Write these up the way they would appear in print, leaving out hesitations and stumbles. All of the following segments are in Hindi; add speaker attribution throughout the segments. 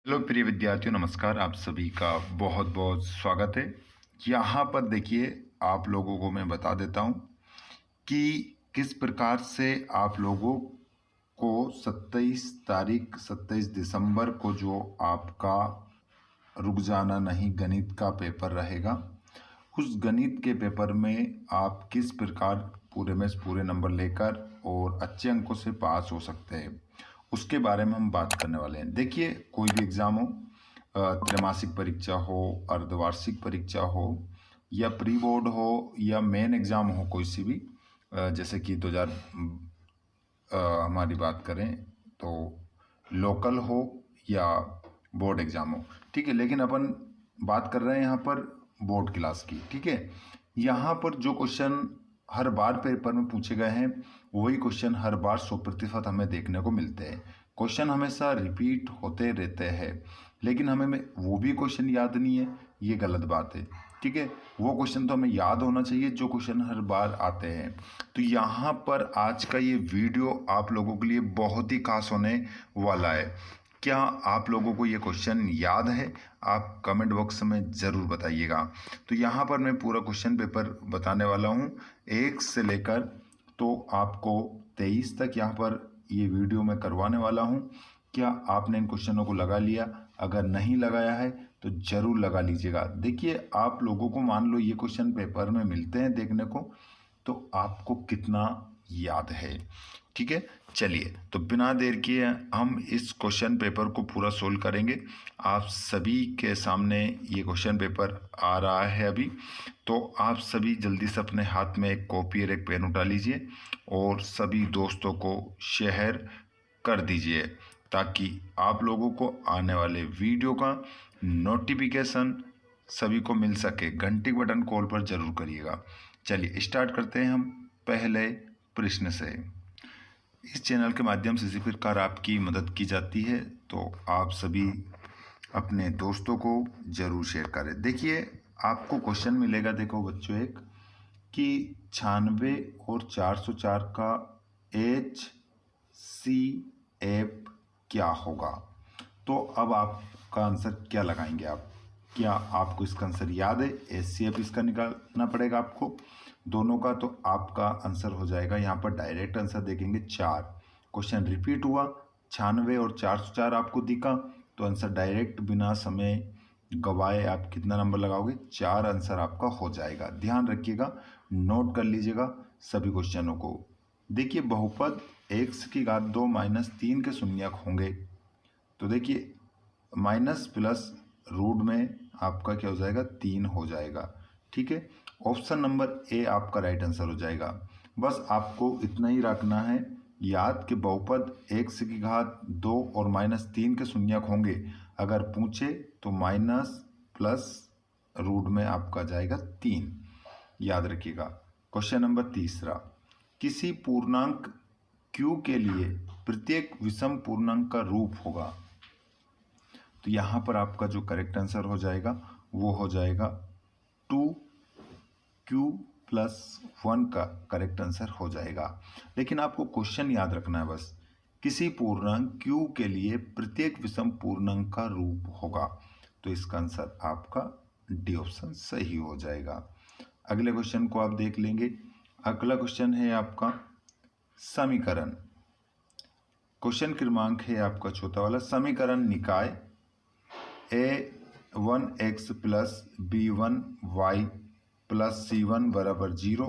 Speaker 1: हेलो प्रिय विद्यार्थियों, नमस्कार। आप सभी का बहुत बहुत स्वागत है। यहाँ पर देखिए, आप लोगों को मैं बता देता हूँ कि किस प्रकार से आप लोगों को 27 दिसंबर को जो आपका रुक जाना नहीं गणित का पेपर रहेगा, उस गणित के पेपर में आप किस प्रकार पूरे में पूरे नंबर लेकर और अच्छे अंकों से पास हो सकते हैं, उसके बारे में हम बात करने वाले हैं। देखिए, कोई भी एग्ज़ाम हो, त्रैमासिक परीक्षा हो, अर्धवार्षिक परीक्षा हो, या प्री बोर्ड हो, या मेन एग्ज़ाम हो, कोई सी भी, जैसे कि 2000 हमारी बात करें तो लोकल हो या बोर्ड एग्ज़ाम हो, ठीक है। लेकिन अपन बात कर रहे हैं यहाँ पर बोर्ड क्लास की, ठीक है। यहाँ पर जो क्वेश्चन हर बार पेपर में पूछे गए हैं, वही क्वेश्चन हर बार 100% हमें देखने को मिलते हैं। क्वेश्चन हमेशा रिपीट होते रहते हैं, लेकिन हमें वो भी क्वेश्चन याद नहीं है, ये गलत बात है, ठीक है। वो क्वेश्चन तो हमें याद होना चाहिए जो क्वेश्चन हर बार आते हैं। तो यहाँ पर आज का ये वीडियो आप लोगों के लिए बहुत ही खास होने वाला है। क्या आप लोगों को ये क्वेश्चन याद है? आप कमेंट बॉक्स में ज़रूर बताइएगा। तो यहाँ पर मैं पूरा क्वेश्चन पेपर बताने वाला हूँ, 1 से लेकर तो आपको 23 तक यहाँ पर ये वीडियो मैं करवाने वाला हूँ। क्या आपने इन क्वेश्चनों को लगा लिया? अगर नहीं लगाया है तो ज़रूर लगा लीजिएगा। देखिए, आप लोगों को मान लो ये क्वेश्चन पेपर में मिलते हैं देखने को, तो आपको कितना याद है, ठीक है। चलिए, तो बिना देर किए हम इस क्वेश्चन पेपर को पूरा सोल्व करेंगे। आप सभी के सामने ये क्वेश्चन पेपर आ रहा है अभी, तो आप सभी जल्दी से अपने हाथ में एक कॉपी और एक पेन उठा लीजिए और सभी दोस्तों को शेयर कर दीजिए, ताकि आप लोगों को आने वाले वीडियो का नोटिफिकेशन सभी को मिल सके। घंटी बटन कॉल पर जरूर करिएगा। चलिए स्टार्ट करते हैं हम पहले प्रश्न से। इस चैनल के माध्यम से इसी प्रकार आपकी मदद की जाती है, तो आप सभी अपने दोस्तों को जरूर शेयर करें। देखिए, आपको क्वेश्चन मिलेगा, देखो बच्चों, एक कि 96 और 404 का HCF क्या होगा। तो अब आपका आंसर क्या लगाएंगे आप? क्या आपको इसका आंसर याद है? HCF इसका निकालना पड़ेगा आपको दोनों का। तो आपका आंसर हो जाएगा, यहाँ पर डायरेक्ट आंसर देखेंगे 4। क्वेश्चन रिपीट हुआ, 96 और 404 आपको दिखा, तो आंसर डायरेक्ट बिना समय गवाए आप कितना नंबर लगाओगे? 4 आंसर आपका हो जाएगा। ध्यान रखिएगा, नोट कर लीजिएगा सभी क्वेश्चनों को। देखिए, बहुपद x की घात 2 माइनस 3 के शून्यक होंगे। तो देखिए, माइनस प्लस रूट में आपका क्या हो जाएगा? 3 हो जाएगा, ठीक है। ऑप्शन नंबर ए आपका राइट आंसर हो जाएगा। बस आपको इतना ही रखना है याद कि बहुपद x की घात 2 और माइनस 3 के शून्यक होंगे। अगर पूछे तो माइनस प्लस रूट में आपका जाएगा 3, याद रखिएगा। क्वेश्चन नंबर तीसरा, किसी पूर्णांक q के लिए प्रत्येक विषम पूर्णांक का रूप होगा। तो यहाँ पर आपका जो करेक्ट आंसर हो जाएगा वो हो जाएगा 2q प्लस 1 का करेक्ट आंसर हो जाएगा। लेकिन आपको क्वेश्चन याद रखना है बस, किसी पूर्णांक q के लिए प्रत्येक विषम पूर्णांक का रूप होगा। तो इसका आंसर आपका डी ऑप्शन सही हो जाएगा। अगले क्वेश्चन को आप देख लेंगे। अगला क्वेश्चन है आपका समीकरण। क्वेश्चन क्रमांक है आपका चौथा वाला, समीकरण निकाय a1x plus b1y plus c1 बराबर 0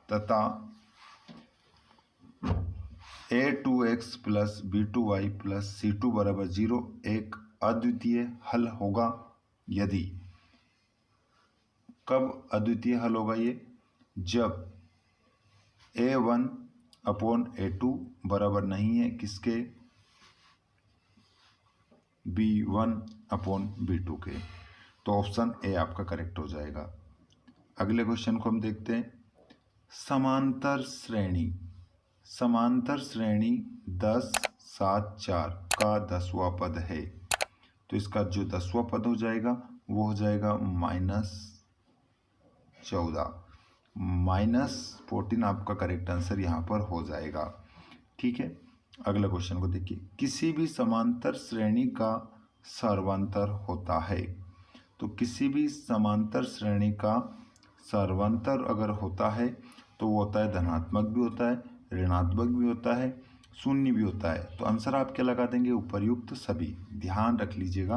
Speaker 1: तथा a2x plus b2y plus c2 बराबर 0 एक अद्वितीय हल होगा यदि। कब अद्वितीय हल होगा ये? जब a1 अपॉन a2 बराबर नहीं है किसके? b1 अपॉन b2 के। तो ऑप्शन ए आपका करेक्ट हो जाएगा। अगले क्वेश्चन को हम देखते हैं। समांतर श्रेणी 10 7 4 का 10वां पद है। तो इसका जो 10वां पद हो जाएगा वो हो जाएगा -14। -14 आपका करेक्ट आंसर यहाँ पर हो जाएगा, ठीक है। अगला क्वेश्चन को देखिए, किसी भी समांतर श्रेणी का सर्वांतर होता है। तो किसी भी समांतर श्रेणी का सर्वांतर अगर होता है तो वो होता है धनात्मक भी होता है, ऋणात्मक भी होता है, शून्य भी होता है। तो आंसर आप क्या लगा देंगे? उपर्युक्त सभी। ध्यान रख लीजिएगा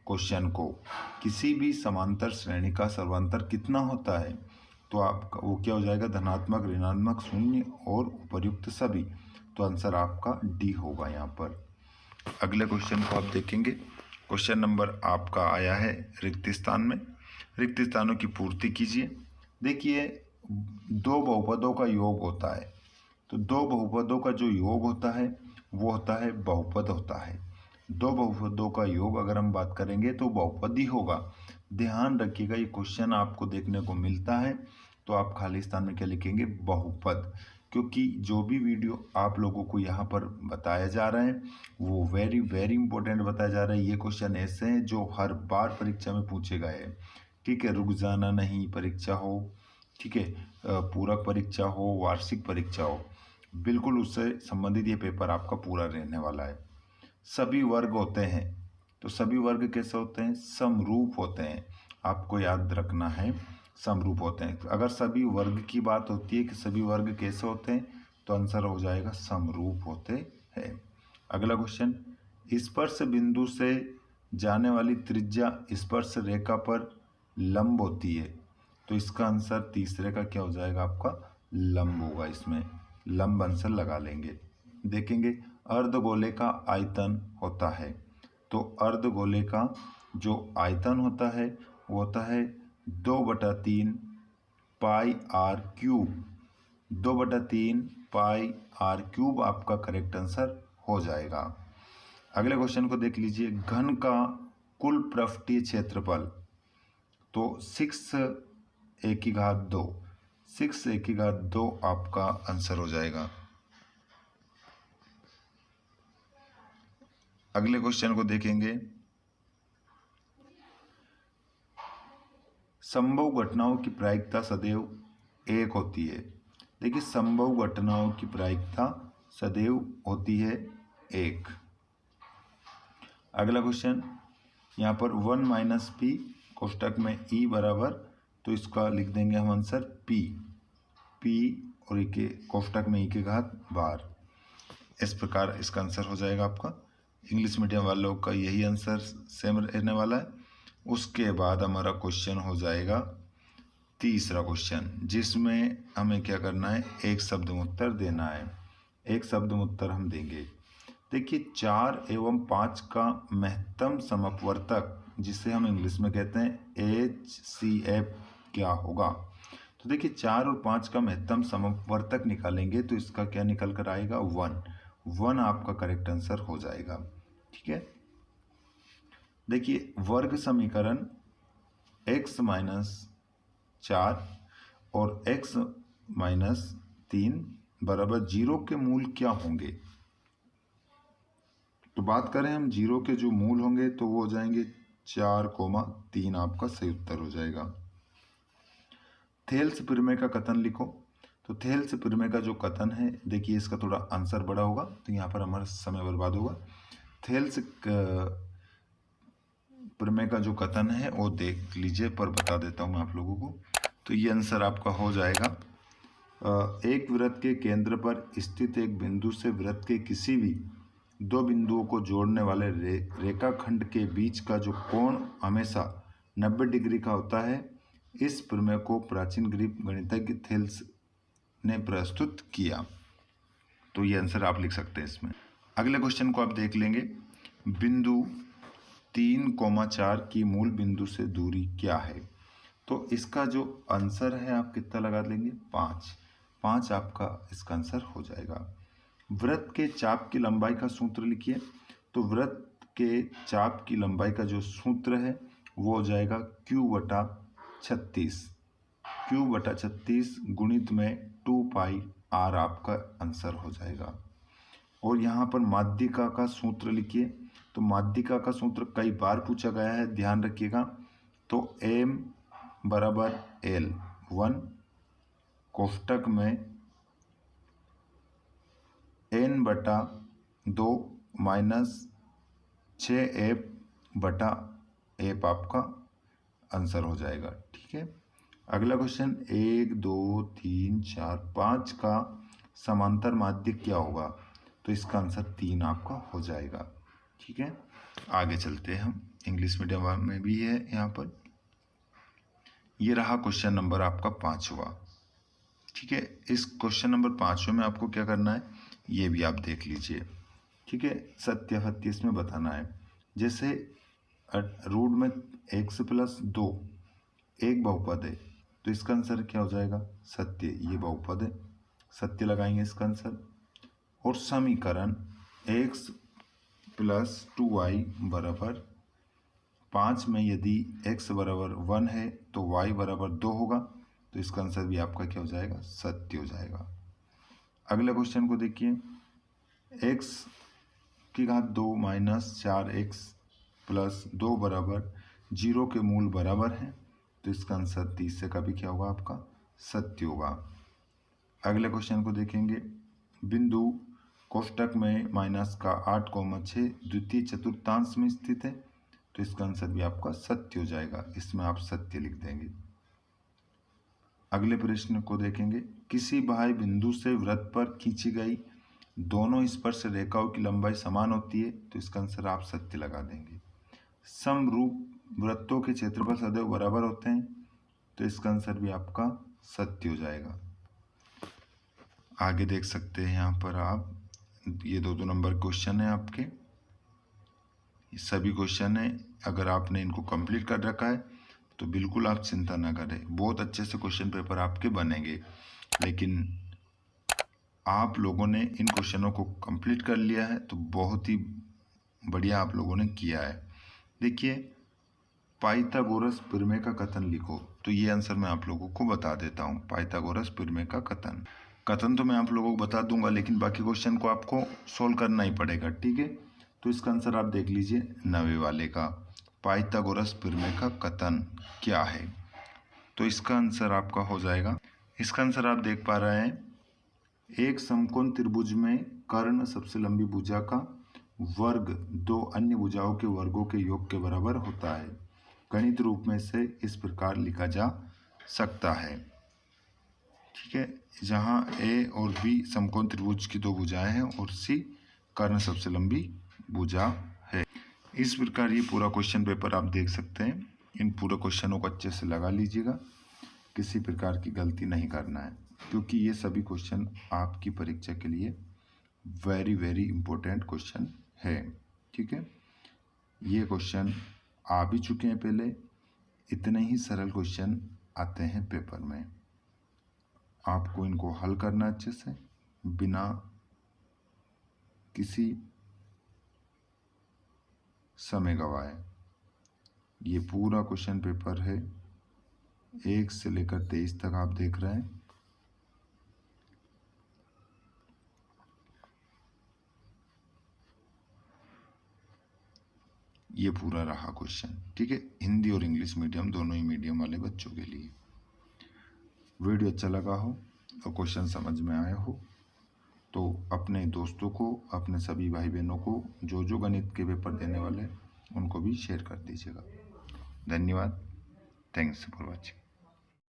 Speaker 1: क्वेश्चन को, किसी भी समांतर श्रेणी का सर्वांतर कितना होता है तो आपका वो क्या हो जाएगा? धनात्मक, ऋणात्मक, शून्य और उपर्युक्त सभी। तो आंसर आपका डी होगा यहाँ पर। अगले क्वेश्चन को आप देखेंगे। क्वेश्चन नंबर आपका आया है रिक्त स्थान में। रिक्त स्थानों की पूर्ति कीजिए। देखिए, दो बहुपदों का योग होता है, तो दो बहुपदों का जो योग होता है वो होता है बहुपद होता है। दो बहुपदों का योग अगर हम बात करेंगे तो बहुपद ही होगा। ध्यान रखिएगा, ये क्वेश्चन आपको देखने को मिलता है तो आप खाली स्थान में क्या लिखेंगे? बहुपद। क्योंकि जो भी वीडियो आप लोगों को यहाँ पर बताया जा रहा है वो वेरी वेरी इंपॉर्टेंट बताया जा रहा है। ये क्वेश्चन ऐसे हैं जो हर बार परीक्षा में पूछे गए हैं। ठीक है, रुक जाना नहीं परीक्षा हो, ठीक है, पूरक परीक्षा हो, वार्षिक परीक्षा हो, बिल्कुल उससे संबंधित ये पेपर आपका पूरा रहने वाला है। सभी वर्ग होते हैं, तो सभी वर्ग कैसे होते हैं? समरूप होते हैं। आपको याद रखना है, समरूप होते हैं। अगर सभी वर्ग की बात होती है कि सभी वर्ग कैसे होते हैं तो आंसर हो जाएगा समरूप होते हैं। अगला क्वेश्चन, स्पर्श बिंदु से जाने वाली त्रिज्या स्पर्श रेखा पर लंब होती है, तो इसका आंसर तीसरे का क्या हो जाएगा? आपका लंब होगा। इसमें लंब आंसर लगा लेंगे। देखेंगे, अर्धगोले का आयतन होता है, तो अर्धगोले का जो आयतन होता है वो होता है 2/3 pi r cube. 2/3 pi r cube आपका करेक्ट आंसर हो जाएगा। अगले क्वेश्चन को देख लीजिए। घन का कुल पृष्ठीय क्षेत्रफल, तो 6a⁻², 6a⁻² आपका आंसर हो जाएगा। अगले क्वेश्चन को देखेंगे। संभव घटनाओं की प्रायिकता सदैव 1 होती है। देखिए, संभव घटनाओं की प्रायिकता सदैव होती है 1। अगला क्वेश्चन, यहाँ पर 1 - p कोष्टक में e बराबर, तो इसका लिख देंगे हम आंसर p और e के कोष्टक में e के घात बार। इस प्रकार इसका आंसर हो जाएगा आपका। इंग्लिश मीडियम वालों का यही आंसर सेम रहने वाला है। उसके बाद हमारा क्वेश्चन हो जाएगा तीसरा क्वेश्चन, जिसमें हमें क्या करना है? एक शब्द में उत्तर देना है। एक शब्द में उत्तर हम देंगे। देखिए, 4 एवं 5 का महत्तम समपवर्तक, जिसे हम इंग्लिश में कहते हैं HCF, क्या होगा? तो देखिए, 4 और 5 का महत्तम समपवर्तक निकालेंगे तो इसका क्या निकल कर आएगा? 1 आपका करेक्ट आंसर हो जाएगा। ठीक है, देखिए, वर्ग समीकरण x - 4 और x - 3 बराबर 0 के मूल क्या होंगे? तो बात करें हम 0 के जो मूल होंगे तो वो हो जाएंगे 4,3 आपका सही उत्तर हो जाएगा। थेल्स प्रमेय का कथन लिखो। तो थेल्स प्रमेय का जो कथन है, देखिए इसका थोड़ा आंसर बड़ा होगा तो यहाँ पर हमारा समय बर्बाद होगा। थेल्स प्रमेय का जो कथन है वो देख लीजिए, पर बता देता हूँ मैं आप लोगों को। तो ये आंसर आपका हो जाएगा, एक वृत्त के केंद्र पर स्थित एक बिंदु से वृत्त के किसी भी दो बिंदुओं को जोड़ने वाले रेखाखंड के बीच का जो कोण हमेशा 90 डिग्री का होता है। इस प्रमेय को प्राचीन ग्रीक गणितज्ञ थेल्स ने प्रस्तुत किया। तो ये आंसर आप लिख सकते हैं इसमें। अगले क्वेश्चन को आप देख लेंगे। बिंदु 3,4 की मूल बिंदु से दूरी क्या है? तो इसका जो आंसर है आप कितना लगा लेंगे? 5 आपका इसका आंसर हो जाएगा। वृत्त के चाप की लंबाई का सूत्र लिखिए। तो वृत्त के चाप की लंबाई का जो सूत्र है वो हो जाएगा Q/36, Q/36 गुणित में 2πr आपका आंसर हो जाएगा। और यहाँ पर माध्यिका का सूत्र लिखिए। तो माध्यिका का सूत्र कई बार पूछा गया है, ध्यान रखिएगा। तो m बराबर L 1 कोष्टक में n/2 - 6f बटा एफ आपका आंसर हो जाएगा। ठीक है, अगला क्वेश्चन 1 2 3 4 5 का समांतर माध्य क्या होगा? तो इसका आंसर 3 आपका हो जाएगा। ठीक है, आगे चलते हैं हम। इंग्लिश मीडियम में भी है यहाँ पर। ये रहा क्वेश्चन नंबर आपका 5वां। ठीक है, इस क्वेश्चन नंबर 5वें में आपको क्या करना है ये भी आप देख लीजिए। ठीक है, सत्य असत्य इसमें बताना है। जैसे रूट में x+2 एक बहुपद है, तो इसका आंसर क्या हो जाएगा? सत्य। ये बहुपद है, सत्य लगाएंगे इसका आंसर। और समीकरण x+2y बराबर 5 में यदि x बराबर 1 है तो y बराबर 2 होगा, तो इसका आंसर भी आपका क्या हो जाएगा? सत्य हो जाएगा। अगले क्वेश्चन को देखिए, x की घात 2 माइनस 4x प्लस 2 बराबर 0 के मूल बराबर है, तो इसका आंसर 30 से का भी क्या होगा? आपका सत्य होगा। अगले क्वेश्चन को देखेंगे, बिंदु कोष्टक में माइनस का 8,6 द्वितीय चतुर्थांश में स्थित है, तो इसका आंसर भी आपका सत्य हो जाएगा। इसमें आप सत्य लिख देंगे। अगले प्रश्न को देखेंगे, किसी बाह्य बिंदु से वृत्त पर खींची गई दोनों स्पर्श रेखाओं की लंबाई समान होती है, तो इसका आंसर आप सत्य लगा देंगे। समरूप वृत्तों के क्षेत्रफल सदैव बराबर होते हैं, तो इसका आंसर भी आपका सत्य हो जाएगा। आगे देख सकते हैं यहाँ पर आप, ये 2 नंबर क्वेश्चन है आपके। सभी क्वेश्चन है, अगर आपने इनको कंप्लीट कर रखा है तो बिल्कुल आप चिंता ना करें, बहुत अच्छे से क्वेश्चन पेपर आपके बनेंगे। लेकिन आप लोगों ने इन क्वेश्चनों को कंप्लीट कर लिया है तो बहुत ही बढ़िया आप लोगों ने किया है। देखिए, पाइथागोरस प्रमेय का कथन लिखो, तो ये आंसर मैं आप लोगों को बता देता हूँ। पाइथागोरस प्रमेय का कथन तो मैं आप लोगों को बता दूंगा, लेकिन बाकी क्वेश्चन को आपको सोल्व करना ही पड़ेगा। ठीक है, तो इसका आंसर आप देख लीजिए 9वें वाले का, पाइथागोरस प्रमेय का कथन क्या है। तो इसका आंसर आपका हो जाएगा, इसका आंसर आप देख पा रहे हैं, एक समकोण त्रिभुज में कर्ण सबसे लंबी भुजा का वर्ग 2 अन्य भुजाओं के वर्गों के योग के बराबर होता है। गणित रूप में से इस प्रकार लिखा जा सकता है। ठीक है, जहाँ ए और बी समकोण त्रिभुज की 2 भुजाएं हैं और सी कर्ण सबसे लंबी भुजा है। इस प्रकार ये पूरा क्वेश्चन पेपर आप देख सकते हैं। इन पूरे क्वेश्चनों को अच्छे से लगा लीजिएगा, किसी प्रकार की गलती नहीं करना है, क्योंकि ये सभी क्वेश्चन आपकी परीक्षा के लिए वेरी वेरी इंपॉर्टेंट क्वेश्चन है। ठीक है, ये क्वेश्चन आ भी चुके हैं पहले, इतने ही सरल क्वेश्चन आते हैं पेपर में। आपको इनको हल करना अच्छे से, बिना किसी समय गवाए। ये पूरा क्वेश्चन पेपर है 1 से लेकर 23 तक आप देख रहे हैं। ये पूरा रहा क्वेश्चन। ठीक है, हिंदी और इंग्लिश मीडियम दोनों ही मीडियम वाले बच्चों के लिए। वीडियो अच्छा लगा हो और क्वेश्चन समझ में आया हो तो अपने दोस्तों को, अपने सभी भाई बहनों को जो गणित के पेपर देने वाले उनको भी शेयर कर दीजिएगा। धन्यवाद। Thanks for watching.